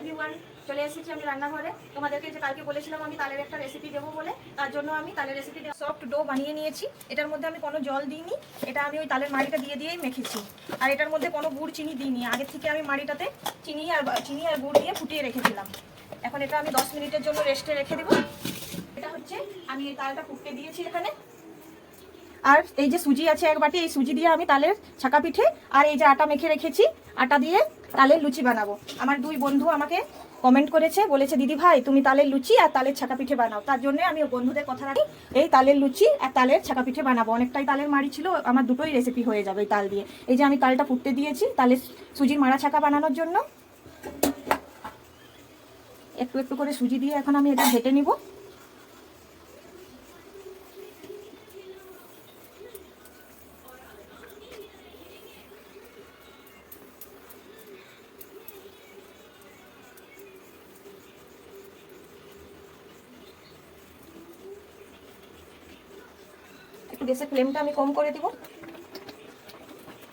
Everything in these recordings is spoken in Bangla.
এভরিওয়ান, চলে এসেছি আমি রান্নাঘরে। তোমাদেরকে যে কালকে বলেছিলাম আমি তালের একটা রেসিপি দেবো বলে, তার জন্য আমি তালের রেসিপি সফট ডো বানিয়ে নিয়েছি। এটার মধ্যে আমি কোনো জল দিইনি, এটা আমি ওই তালের মাড়িটা দিয়েই মেখেছি। আর এটার মধ্যে কোনো গুড় চিনি দিইনি, আগের থেকে আমি মাড়িটাতে চিনি আর গুড় দিয়ে ফুটিয়ে রেখেছিলাম। এখন এটা আমি 10 মিনিটের জন্য রেস্টে রেখে দেবো। এটা হচ্ছে আমি এই তালটা ফুটতে দিয়েছি এখানে। আর এই যে সুজি আছে এক বাটি, এই সুজি দিয়ে আমি তালের ছাকা পিঠে আর এই যে আটা মেখে রেখেছি, আটা দিয়ে তালের লুচি বানাবো। আমার দুই বন্ধু আমাকে কমেন্ট করেছে, বলেছে দিদি ভাই তুমি তালের লুচি আর তালের ছাকা পিঠে বানাও। তার জন্য আমি বন্ধুদের কথা রাখি, এই তালের লুচি আর তালের ছাকা পিঠে বানাবো। অনেকটাই তালের মাড়ি ছিল, আমার দুটোই রেসিপি হয়ে যাবে এই তাল দিয়ে। এই যে আমি তালটা ফুটতে দিয়েছি তালের সুজির মাড়া ছাকা বানানোর জন্য। একটু একটু করে সুজি দিয়ে এখন আমি এটা ঘেটে নিব। একটু গ্যাসের ফ্লেমটা আমি কম করে দিব,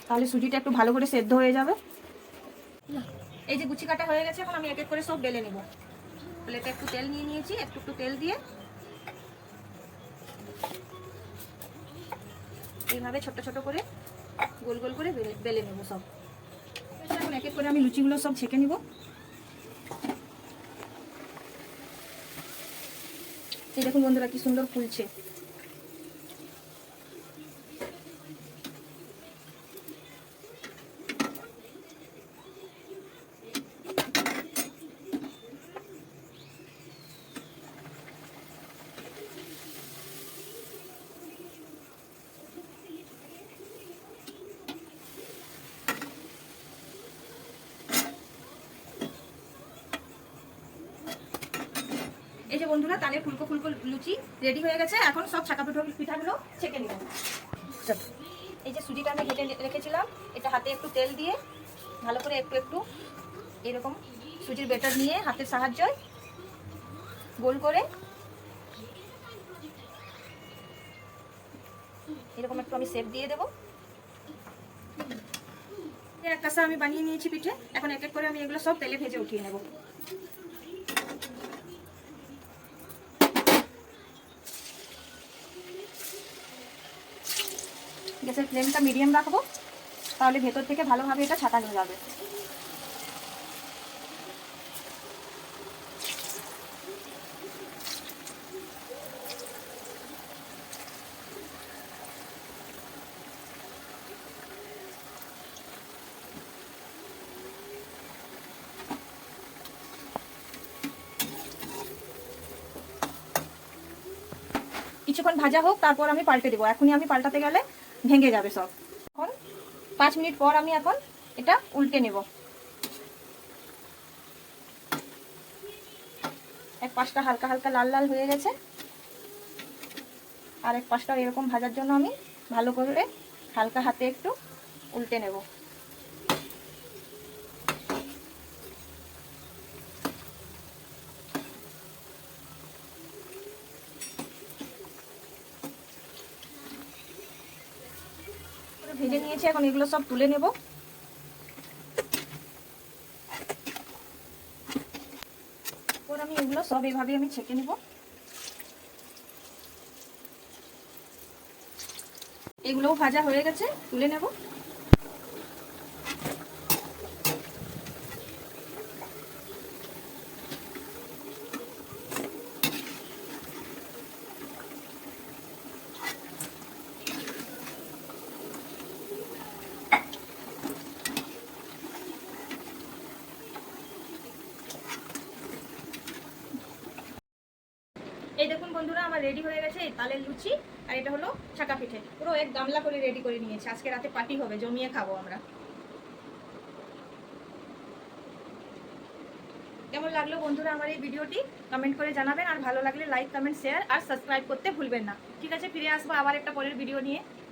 তাহলে সুজিটা একটু ভালো করে সেদ্ধ হয়ে যাবে। এই যে গুচি কাটা হয়ে গেছে, এখন আমি এক এক করে সব বেলে নেব। প্লেটে একটু তেল নিয়ে নিয়েছি, একটু তেল দিয়ে এইভাবে ছোট ছোট করে গোল গোল করে বেলে নেব সব। এখন এক এক করে আমি লুচিগুলো সব ছেঁকে নিব। এই দেখুন বন্ধুরা কি সুন্দর ফুলছে। এই যে বন্ধুরা তালের ফুলকো ফুলকো লুচি রেডি হয়ে গেছে। এখন সব ছাকা পিঠাগুলো ছেঁকে নিব। এই যে সুজিটা আমি ঘেটে রেখেছিলাম, এটা হাতে একটু তেল দিয়ে ভালো করে একটু একটু এরকম সুজির বেটার নিয়ে হাতের সাহায্যে গোল করে এরকম একটু আমি শেপ দিয়ে দেবো। একটা আমি বানিয়ে নিয়েছি পিঠে, এখন এক এক করে আমি এগুলো সব তেলে ভেজে উঠিয়ে নেব। গ্যাসের ফ্লেমটা মিডিয়াম রাখবো, তাহলে ভেতর থেকে ভালোভাবে এটা ছাকানো যাবে। কিছুক্ষণ ভাজা হোক, তারপর আমি পাল্টে দেবো। এখনই আমি পাল্টাতে গেলে ভেঙে যাবে সব। এখন 5 মিনিট পর আমি এখন এটা উল্টে নেব। এক পাশটা হালকা হালকা লাল লাল হয়ে গেছে, আর এক পাশটা এরকম ভাজার জন্য আমি ভালো করে হালকা হাতে একটু উল্টে নেব। ভেজে নিয়েছি, এখন এগুলো সব তুলে নেব। এরপর আমি এগুলো সব এভাবে আমি ছেঁকে নেব। এগুলোও ভাজা হয়ে গেছে, তুলে নেব। এই দেখুন বন্ধুরা আমার রেডি হয়ে গেছে এই তালের লুচি, আর এটা হলো ছাকা পিঠে। পুরো এক গামলা করে রেডি করে নিয়েছি, আজকে রাতে পার্টি হবে, জমিয়ে খাবো আমরা। কেমন লাগলো বন্ধুরা আমার এই ভিডিওটি কমেন্ট করে জানাবেন, আর ভালো লাগলে লাইক কমেন্ট শেয়ার আর সাবস্ক্রাইব করতে ভুলবেন না। ঠিক আছে, ফিরে আসবো আবার একটা পরের ভিডিও নিয়ে।